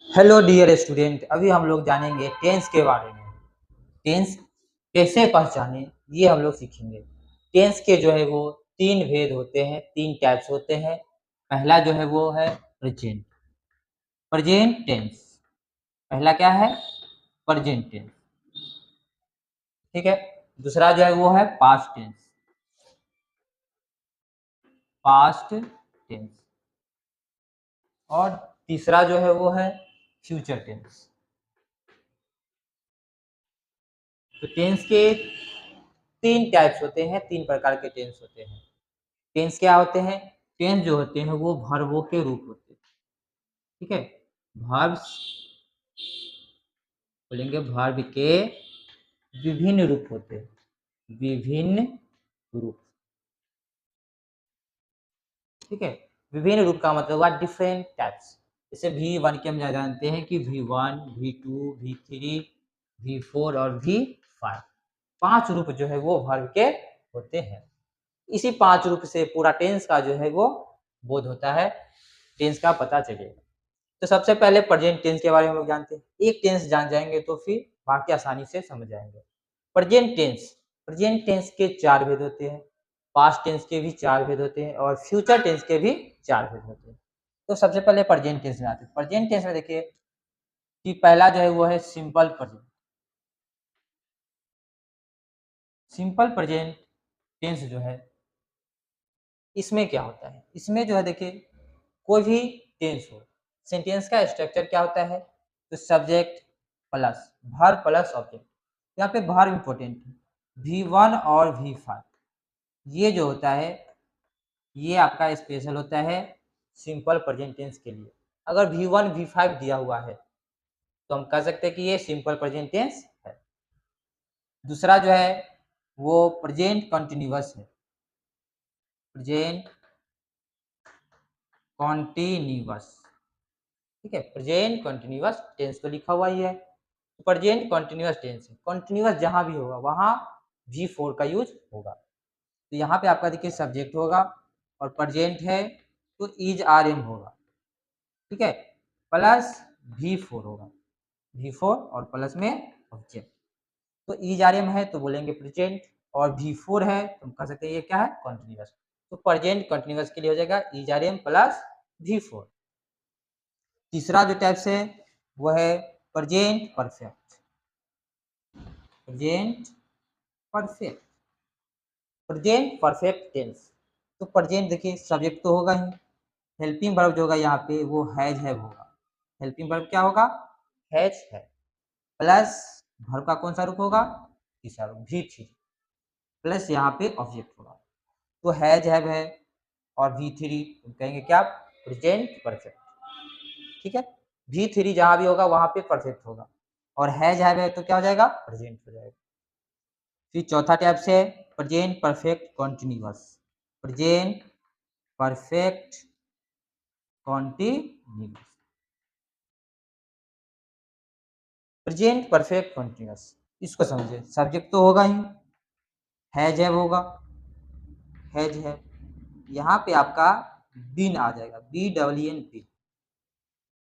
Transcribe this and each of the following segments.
Hello dear student, अभी हम लोग जानेंगे टेंस के बारे में। टेंस कैसे पहचाने ये हम लोग सीखेंगे। टेंस के जो है वो तीन भेद होते हैं, तीन टाइप्स होते हैं। पहला जो है वो है प्रेजेंट प्रेजेंट टेंस। पहला क्या है? Present tense. ठीक है। दूसरा जो है वो है पास्ट टेंस। Past tense. और तीसरा जो है वो है फ्यूचर टेंस। तो टेंस के तीन टाइप्स होते हैं, तीन प्रकार के टेंस होते हैं। टेंस क्या होते हैं? टेंस जो होते हैं वो वर्बों के रूप होते हैं। ठीक है। वर्ब्स बोलेंगे, वर्ब के विभिन्न रूप होते हैं, विभिन्न रूप। ठीक है। विभिन्न रूप का मतलब हुआ डिफरेंट टाइप्स। जैसे V1 के हम जानते हैं कि V1, V2, V3, V4 और V5। पांच रूप जो है वो वर्ब के होते हैं। इसी पांच रूप से पूरा टेंस का जो है वो बोध होता है, टेंस का पता चलेगा। तो सबसे पहले प्रेजेंट टेंस के बारे में हम लोग जानते हैं। एक टेंस जान जाएंगे तो फिर बाकी आसानी से समझ जाएंगे। प्रेजेंट टेंस के चार भेद होते हैं। पास्ट टेंस के भी चार भेद होते हैं और फ्यूचर टेंस के भी चार भेद होते हैं। तो सबसे पहले प्रेजेंट टेंस में आते हैं। प्रेजेंट टेंस में देखिए कि पहला जो है वो है simple present. Simple present tense जो है, इसमें क्या होता है? इसमें जो है देखिए, कोई भी टेंस हो, सेंटेंस का स्ट्रक्चर क्या होता है? तो subject plus verb plus object. यहाँ पे वर्ब इंपॉर्टेंट है। V1 और V5 ये जो होता है, ये आपका स्पेशल होता है सिंपल प्रेजेंट टेंस के लिए। अगर V1 V5 दिया हुआ है तो हम कह सकते हैं कि ये सिंपल प्रेजेंट टेंस है। दूसरा जो है वो प्रेजेंट कंटिन्यूअस है। Present continuous. ठीक है। प्रेजेंट कंटिन्यूअस टेंस तो लिखा हुआ ही है। प्रेजेंट कंटिन्यूअस टेंस है। कंटिन्यूअस जहां भी होगा वहां V4 का यूज होगा। तो यहाँ पे आपका देखिए सब्जेक्ट होगा और प्रेजेंट है तो इज आर एम होगा। ठीक है। प्लस V4 होगा। V4 और प्लस में ऑब्जेक्ट। तो इज आर एम है तो बोलेंगे प्रेजेंट, और V4 है तो हम कह सकते हैं ये क्या है? कंटिन्यूअस। तो प्रेजेंट कंटिन्यूअस के लिए हो जाएगा is R M plus V4। तीसरा जो टाइप्स है वो है present perfect. Present perfect. Present perfect tense. तो प्रेजेंट देखिए सब्जेक्ट तो होगा ही, हेल्पिंग वर्ब जो होगा यहाँ पे वो हैज हैव होगा। हेल्पिंग वर्ब क्या होगा? हैज है। प्लस वर्ब का कौन सा रूप होगा? तीसरा रूप V3। प्लस यहाँ पे ऑब्जेक्ट होगा। तो हैज हैव है और V3 कहेंगे क्या? Present perfect. ठीक है। V3 जहां भी होगा वहां पे परफेक्ट होगा, और हैज हैव है तो क्या हो जाएगा? प्रेजेंट हो जाएगा। फिर चौथा टाइप से present perfect continuous. Present perfect continuous. Present perfect continuous, इसको समझिए। सब्जेक्ट तो होगा ही, हैज हैव होगा, हैज है। यहाँ पे आपका बीन आ जाएगा, BEEN बीन,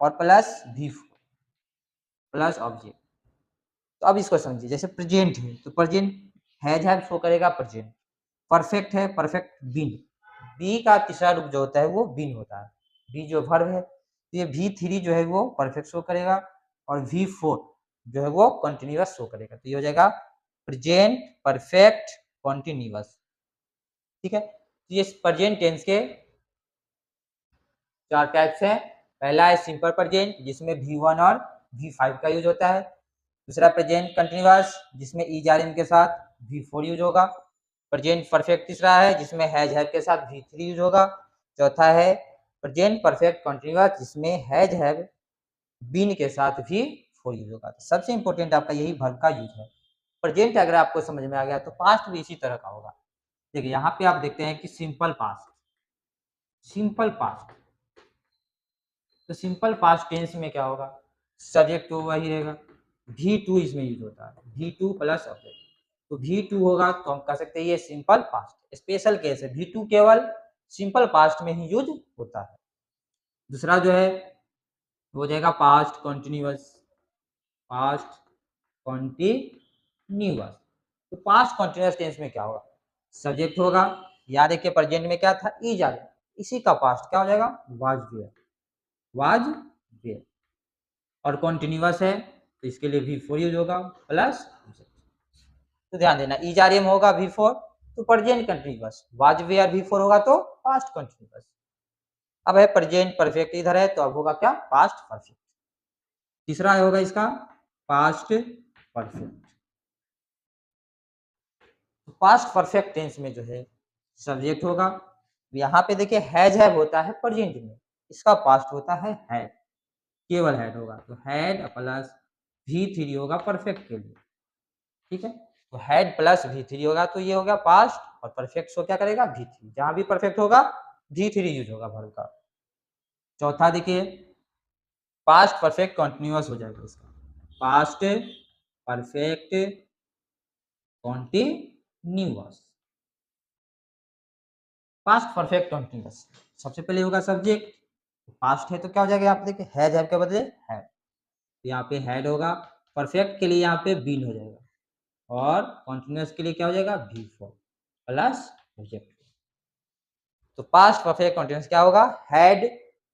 और प्लस V4 प्लस ऑब्जेक्ट। तो अब इसको समझिए, जैसे प्रेजेंट है तो प्रेजेंट हैज हैव शो करेगा प्रेजेंट। परफेक्ट है, परफेक्ट बीन। बी का तीसरा रूप जो होता है वो बीन होता है। बी जो वर्ब है तो ये V3 जो है वो परफेक्ट शो करेगा, और V4 जो है वो कंटिन्यूअस शो करेगा। तो ये हो जाएगा प्रेजेंट परफेक्ट कंटिन्यूअस। ठीक है। तो ये प्रेजेंट टेंस के चार टाइप्स हैं। पहला है सिंपल प्रेजेंट जिसमें V1 और V5 का यूज होता है। दूसरा प्रेजेंट कंटिन्यूअस जिसमें इज आर एम के साथ V4 यूज होगा। प्रेजेंट परफेक्ट तीसरा है जिसमें हैज हैव के साथ V3 यूज होगा। चौथा है प्रेजेंट परफेक्ट कंटिन्यूअस जिसमें हैज हैव बीन के साथ V4 यूज होगा। तो सबसे इंपॉर्टेंट आपका यही वर्ब का यूज है। प्रेजेंट अगर आपको समझ में आ गया तो पास्ट भी इसी तरह का होगा। देखिए यहाँ पे आप देखते हैं कि सिंपल पास्ट। सिंपल पास्ट, तो सिंपल पास्ट टेंस में क्या होगा? सब्जेक्ट तो वही रहेगा, V2 इसमें यूज होता है, V2 प्लस ऑब्जेक्ट। तो V2 होगा तो हम कह सकते हैं ये सिंपल पास्ट स्पेशल केस है। V2 केवल सिंपल पास्ट में ही यूज होता है। दूसरा जो है हो जाएगा पास्ट कॉन्टिन्यूअस, पास्ट कॉन्टिन्यूअस। तो पास्ट कॉन्टिन्यूअस टेंस में क्या होगा, सब्जेक्ट होगा, याद है कि प्रेजेंट में क्या था, इज आ गया, इसी का पास्ट क्या हो जाएगा, वाज वेयर, वाज वेयर। और कॉन्टिन्यूअस है तो इसके लिए भी फोर यूज होगा प्लस। तो ध्यान देना, इज आर एम होगा भी फोर तो प्रेजेंट कंटिन्यूअस, वाज वेयर भी फोर होगा तो पास्ट कंटिन्यूअस। अब है प्रेजेंट परफेक्ट इधर है तो अब होगा क्या, पास्ट परफेक्ट। तीसरा होगा इसका past perfect. Past perfect tense में जो है सब्जेक्ट होगा, यहाँ पे देखिए हैज हैव होता है प्रेजेंट में, इसका पास्ट होता है हैड, केवल हैड होगा तो हैड प्लस भी थ्री होगा परफेक्ट के लिए, ठीक है। तो हैड प्लस भी थ्री होगा तो ये हो गया पास्ट, और परफेक्ट शो क्या करेगा, भी थ्री, जहां भी परफेक्ट होगा भी थ्री यूज होगा वर्ब का। चौथा देखिए पास्ट परफेक्ट कंटिन्यूअस हो जाएगा इसका, past perfect continuous, past perfect continuous. सबसे पहले होगा सब्जेक्ट, पास्ट है तो क्या हो जाएगा, यहाँ पे देखिए हैज हैव के बदले हैड, तो यहाँ पे हैड होगा, परफेक्ट के लिए यहाँ पे बीन हो जाएगा, और कॉन्टिन्यूअस के लिए क्या हो जाएगा, भी फोर प्लस सब्जेक्ट। तो पास्ट परफेक्ट कंटिन्यूअस क्या होगा, हैड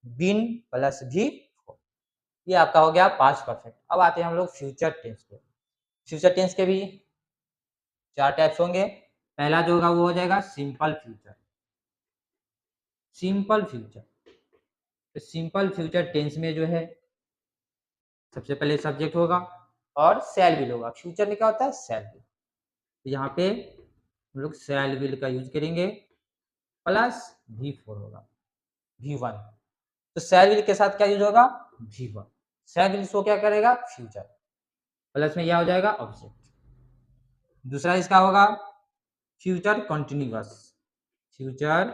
बीन प्लस भी फोर, ये आपका हो गया पास्ट परफेक्ट। अब आते हैं हम लोग फ्यूचर टेंस पे। फ्यूचर टेंस के भी चार टाइप्स होंगे। पहला जो होगा वो हो जाएगा सिंपल फ्यूचर, सिंपल फ्यूचर। तो सिंपल फ्यूचर टेंस में जो है सबसे पहले सब्जेक्ट होगा और शैल विल होगा। फ्यूचर में क्या होता है, शैल विल, तो यहाँ पे हम लोग शैल विल का यूज करेंगे प्लस भी फोर होगा, भी वन। तो शैल विल के साथ क्या यूज होगा, भी वन। शैल विल शो क्या करेगा, फ्यूचर, प्लस में क्या हो जाएगा ऑब्जेक्ट। दूसरा इसका होगा फ्यूचर कॉन्टिन्यूअस, फ्यूचर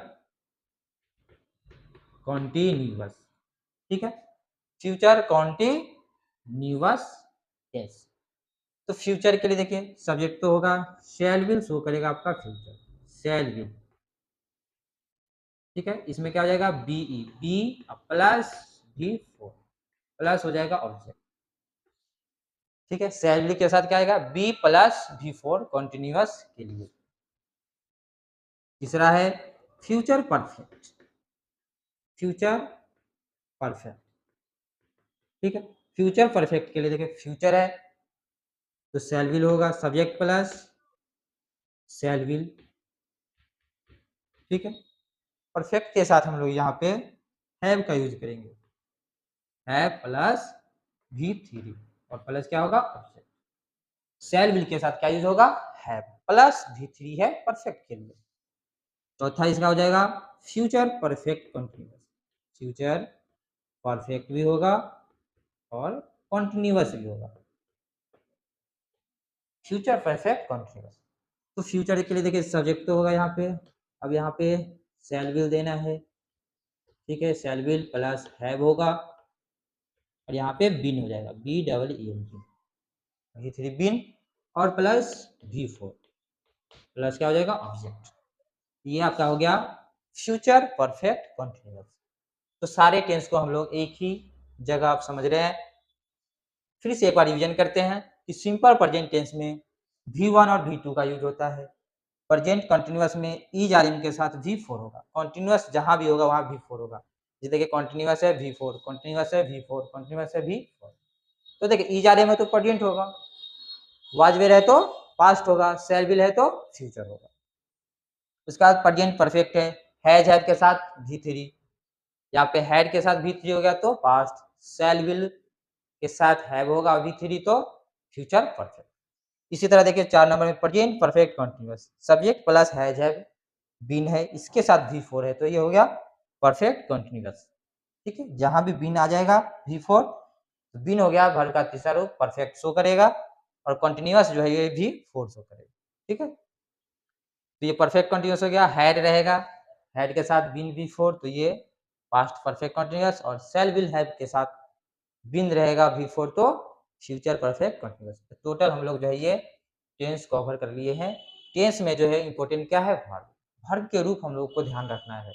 कॉन्टिन्यूअस, ठीक है, फ्यूचर कॉन्टिन्यूअस टेंस। तो फ्यूचर के लिए देखिए सब्जेक्ट तो होगा, शैल विल शो करेगा आपका फ्यूचर, शैल विल, ठीक है। इसमें क्या हो जाएगा, बीई, बी प्लस भी फोर प्लस हो जाएगा ऑब्जेक्ट, ठीक है। शैल विल के साथ क्या आएगा, बी प्लस भी फोर कॉन्टिन्यूअस के लिए। तीसरा है फ्यूचर परफेक्ट, फ्यूचर परफेक्ट, ठीक है। फ्यूचर परफेक्ट के लिए देखिए फ्यूचर है तो शैल विल होगा, सब्जेक्ट प्लस शैल विल, ठीक है। परफेक्ट के साथ हम लोग यहाँ पे हैव का यूज करेंगे, हैव प्लस भी थ्री, और प्लस क्या होगा ऑब्जेक्ट। शैल विल के साथ क्या यूज होगा, हैव प्लस भी थ्री है परफेक्ट के लिए। चौथा इसका हो जाएगा future perfect continuous, future perfect भी होगा और कंटिन्यूअस भी होगा, फ्यूचर परफेक्ट कंटिन्यूअस। तो फ्यूचर के लिए देखिए सब्जेक्ट तो होगा यहाँ पे, अब यहाँ पे शैल विल देना है, ठीक है। शैल विल प्लस हैव होगा और यहाँ पे बिन हो जाएगा, B double E N T, भी थ्री बिन, और प्लस भी फोर प्लस क्या हो जाएगा ऑब्जेक्ट। ये आपका हो गया फ्यूचर परफेक्ट कंटिन्यूअस। तो सारे टेंस को हम लोग एक ही जगह आप समझ रहे हैं। फिर से एक बार रिवीजन करते हैं कि सिंपल प्रेजेंट टेंस में V1 और V2 का यूज होता है। प्रेजेंट कंटिन्यूअस में इज आर एम के साथ V4 होगा, कंटिन्यूअस जहां भी होगा वहां V4 होगा। जैसे देखिए कंटिन्यूअस है V4, कंटिन्यूअस है V4, कंटिन्यूअस है V4। तो देखिए इज आर एम है तो प्रेजेंट होगा, वाज वेयर है तो पास्ट होगा, शैल विल है तो फ्यूचर होगा। उसके बाद प्रेजेंट परफेक्ट है, हैज हैव के साथ V3, यहाँ पे हैड के साथ V3 हो गया तो पास्ट, शैल विल के साथ हैव होगा V3 तो फ्यूचर परफेक्ट। इसी तरह देखिए 4 नंबर में present perfect continuous, subject plus has have been है, इसके साथ V4 है तो ये हो गया परफेक्ट कंटिन्यूअस, ठीक है। जहां भी बीन आ जाएगा V4 तो बीन हो गया भर का तीसरा रूप, परफेक्ट शो करेगा, और कंटिन्यूअस जो है ये भी 4 शो करेगा, ठीक है। तो ये परफेक्ट कंटिन्यूअस हो गया, हैड रहेगा, हैड के साथ बीन V4 तो ये पास्ट परफेक्ट कंटिन्यूअस, और शैल विल हैव के साथ बिन रहेगा V4 तो फ्यूचर परफेक्ट कंटिन्यूअस। टोटल हम लोग जो है ये टेंस कवर कर लिए हैं। टेंस में जो है इंपॉर्टेंट क्या है, वर्ब, वर्ब के रूप हम लोग को ध्यान रखना है।